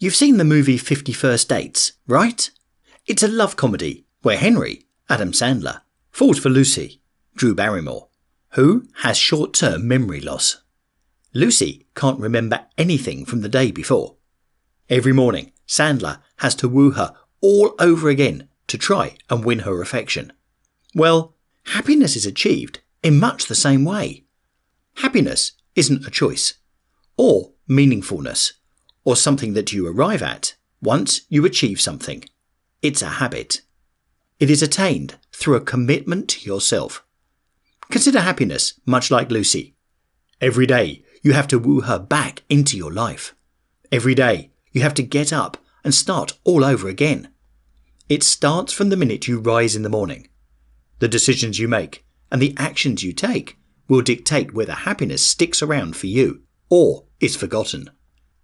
You've seen the movie 50 First Dates, right? It's a love comedy where Henry, Adam Sandler, falls for Lucy, Drew Barrymore, who has short-term memory loss. Lucy can't remember anything from the day before. Every morning, Sandler has to woo her all over again to try and win her affection. Well, happiness is achieved in much the same way. Happiness isn't a choice, or meaningfulness, or something that you arrive at once you achieve something. It's a habit. It is attained through a commitment to yourself. Consider happiness much like Lucy. Every day you have to woo her back into your life. Every day you have to get up and start all over again. It starts from the minute you rise in the morning. The decisions you make and the actions you take will dictate whether happiness sticks around for you or is forgotten.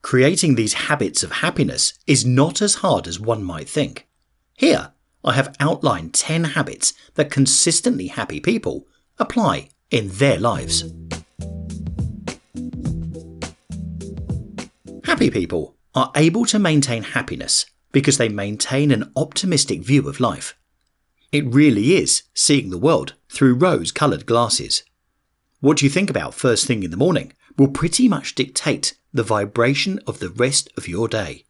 Creating these habits of happiness is not as hard as one might think. Here, I have outlined 10 habits that consistently happy people apply in their lives. Happy people are able to maintain happiness because they maintain an optimistic view of life. It really is seeing the world through rose-coloured glasses. What you think about first thing in the morning will pretty much dictate the vibration of the rest of your day.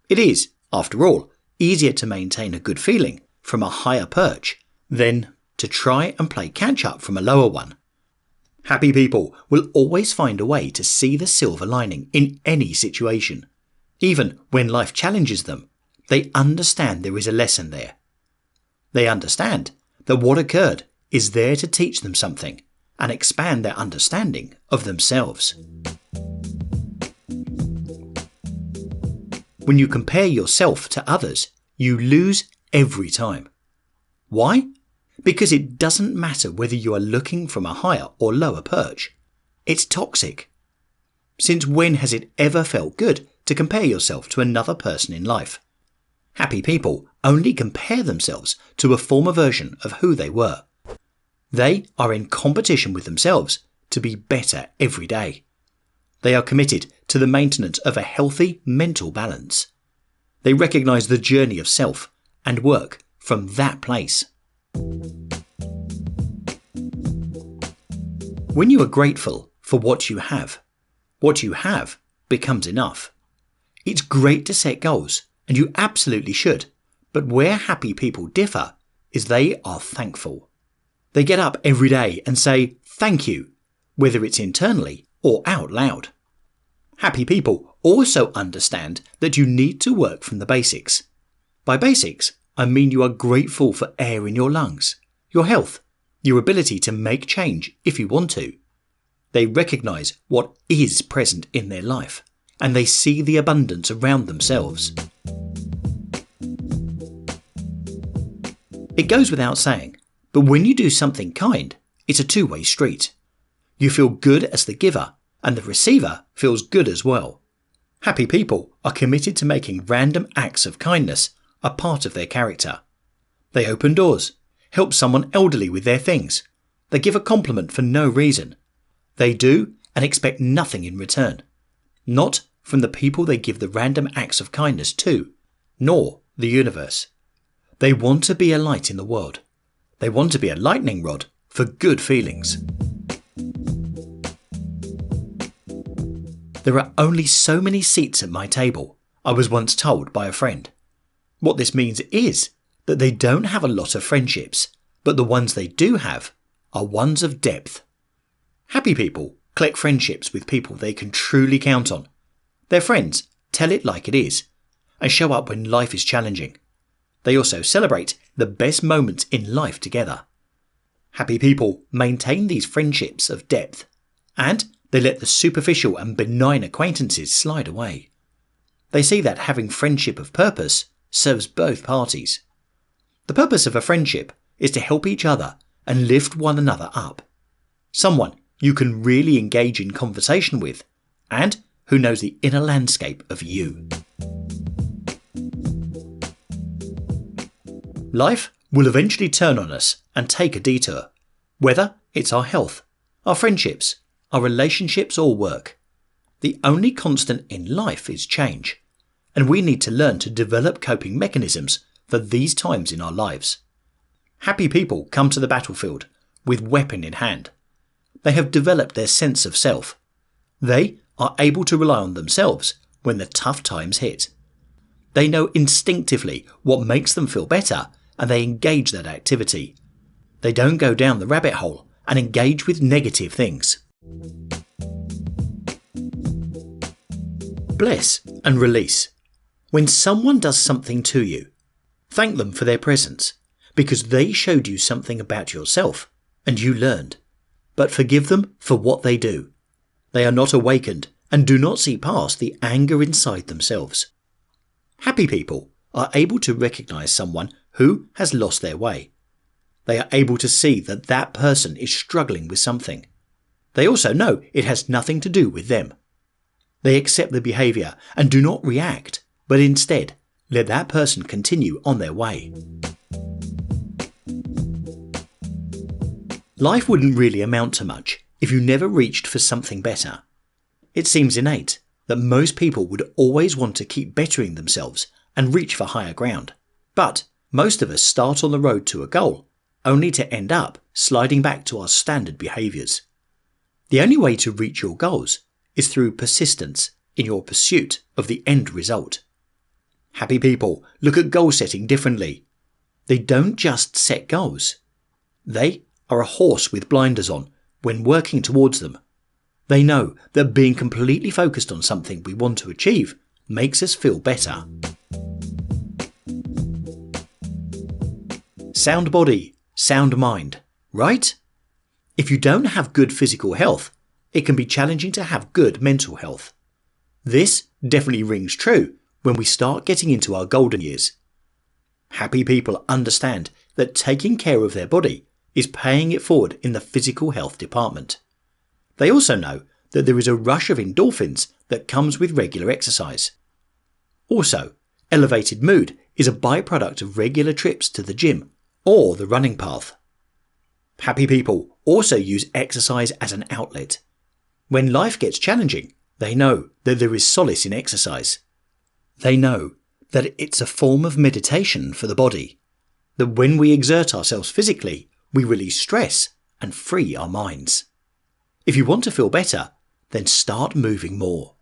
It is, after all, easier to maintain a good feeling from a higher perch than to try and play catch-up from a lower one. Happy people will always find a way to see the silver lining in any situation. Even when life challenges them, they understand there is a lesson there. They understand that what occurred is there to teach them something and expand their understanding of themselves. When you compare yourself to others, you lose every time. Why? Because it doesn't matter whether you are looking from a higher or lower perch. It's toxic. Since when has it ever felt good to compare yourself to another person in life? Happy people only compare themselves to a former version of who they were. They are in competition with themselves to be better every day. They are committed to the maintenance of a healthy mental balance. They recognise the journey of self and work from that place. When you are grateful for what you have becomes enough. It's great to set goals, and you absolutely should, but where happy people differ is they are thankful. They get up every day and say thank you, whether it's internally or out loud. Happy people also understand that you need to work from the basics. By basics, I mean you are grateful for air in your lungs, your health, your ability to make change if you want to. They recognise what is present in their life, and they see the abundance around themselves. It goes without saying, but when you do something kind, it's a two-way street. You feel good as the giver, and the receiver feels good as well. Happy people are committed to making random acts of kindness a part of their character. They open doors, help someone elderly with their things. They give a compliment for no reason. They do and expect nothing in return. Not from the people they give the random acts of kindness to, nor the universe. They want to be a light in the world. They want to be a lightning rod for good feelings. There are only so many seats at my table, I was once told by a friend. What this means is that they don't have a lot of friendships, but the ones they do have are ones of depth. Happy people collect friendships with people they can truly count on. Their friends tell it like it is and show up when life is challenging. They also celebrate the best moments in life together. Happy people maintain these friendships of depth, and they let the superficial and benign acquaintances slide away. They see that having friendship of purpose serves both parties. The purpose of a friendship is to help each other and lift one another up. Someone you can really engage in conversation with, and who knows the inner landscape of you. Life will eventually turn on us and take a detour, whether it's our health, our friendships, our relationships or work. The only constant in life is change, and we need to learn to develop coping mechanisms for these times in our lives. Happy people come to the battlefield with weapon in hand. They have developed their sense of self. They are able to rely on themselves when the tough times hit. They know instinctively what makes them feel better, and they engage that activity. They don't go down the rabbit hole and engage with negative things. Bless and release. When someone does something to you, thank them for their presence, because they showed you something about yourself and you learned. But forgive them for what they do. They are not awakened and do not see past the anger inside themselves. Happy people are able to recognize someone who has lost their way. They are able to see that that person is struggling with something. They also know it has nothing to do with them. They accept the behavior and do not react, but instead let that person continue on their way. Life wouldn't really amount to much if you never reached for something better. It seems innate that most people would always want to keep bettering themselves and reach for higher ground. But most of us start on the road to a goal, only to end up sliding back to our standard behaviours. The only way to reach your goals is through persistence in your pursuit of the end result. Happy people look at goal setting differently. They don't just set goals. They are a horse with blinders on when working towards them. They know that being completely focused on something we want to achieve makes us feel better. Sound body, sound mind, right? If you don't have good physical health, it can be challenging to have good mental health. This definitely rings true when we start getting into our golden years. Happy people understand that taking care of their body is paying it forward in the physical health department. They also know that there is a rush of endorphins that comes with regular exercise. Also, elevated mood is a byproduct of regular trips to the gym or the running path. Happy people also use exercise as an outlet. When life gets challenging, they know that there is solace in exercise. They know that it's a form of meditation for the body, that when we exert ourselves physically, we release stress and free our minds. If you want to feel better, then start moving more.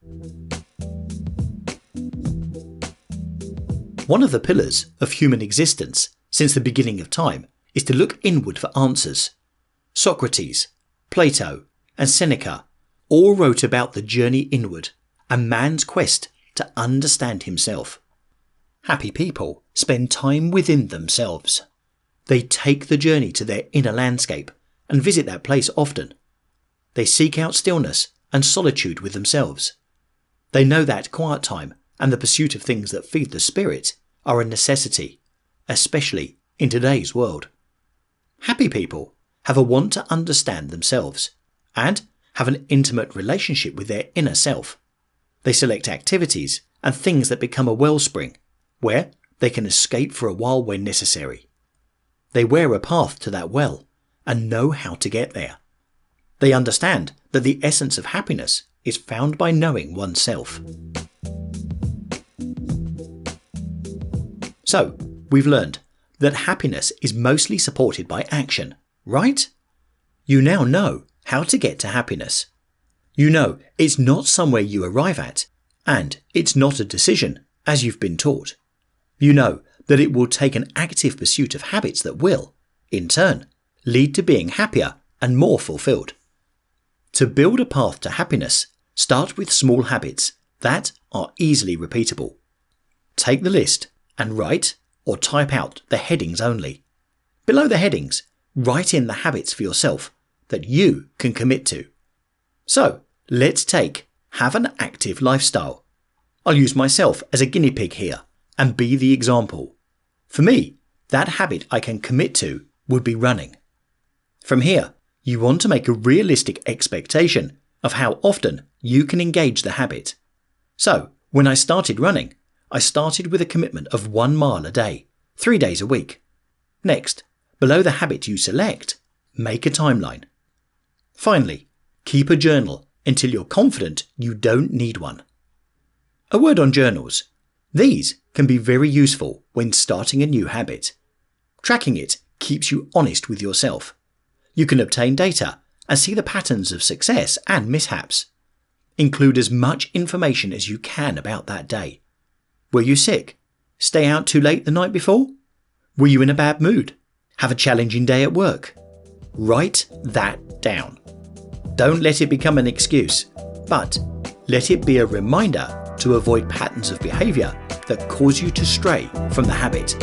One of the pillars of human existence since the beginning of time is to look inward for answers. Socrates, Plato, and Seneca all wrote about the journey inward and man's quest to understand himself. Happy people spend time within themselves. They take the journey to their inner landscape and visit that place often. They seek out stillness and solitude with themselves. They know that quiet time and the pursuit of things that feed the spirit are a necessity, especially in today's world. Happy people have a want to understand themselves and have an intimate relationship with their inner self. They select activities and things that become a wellspring where they can escape for a while when necessary. They wear a path to that well and know how to get there. They understand that the essence of happiness is found by knowing oneself. So, we've learned that happiness is mostly supported by action, right? You now know how to get to happiness. You know it's not somewhere you arrive at, and it's not a decision, as you've been taught. You know that it will take an active pursuit of habits that will, in turn, lead to being happier and more fulfilled. To build a path to happiness, start with small habits that are easily repeatable. Take the list and write or type out the headings only. Below the headings, write in the habits for yourself that you can commit to. So, let's take have an active lifestyle. I'll use myself as a guinea pig here and be the example. For me, that habit I can commit to would be running. From here, you want to make a realistic expectation of how often you can engage the habit. So, when I started running, I started with a commitment of 1 mile a day, 3 days a week. Next, below the habit you select, make a timeline. Finally, keep a journal until you're confident you don't need one. A word on journals. These can be very useful when starting a new habit. Tracking it keeps you honest with yourself. You can obtain data and see the patterns of success and mishaps. Include as much information as you can about that day. Were you sick? Stay out too late the night before? Were you in a bad mood? Have a challenging day at work? Write that down. Don't let it become an excuse, but let it be a reminder to avoid patterns of behaviour that cause you to stray from the habit.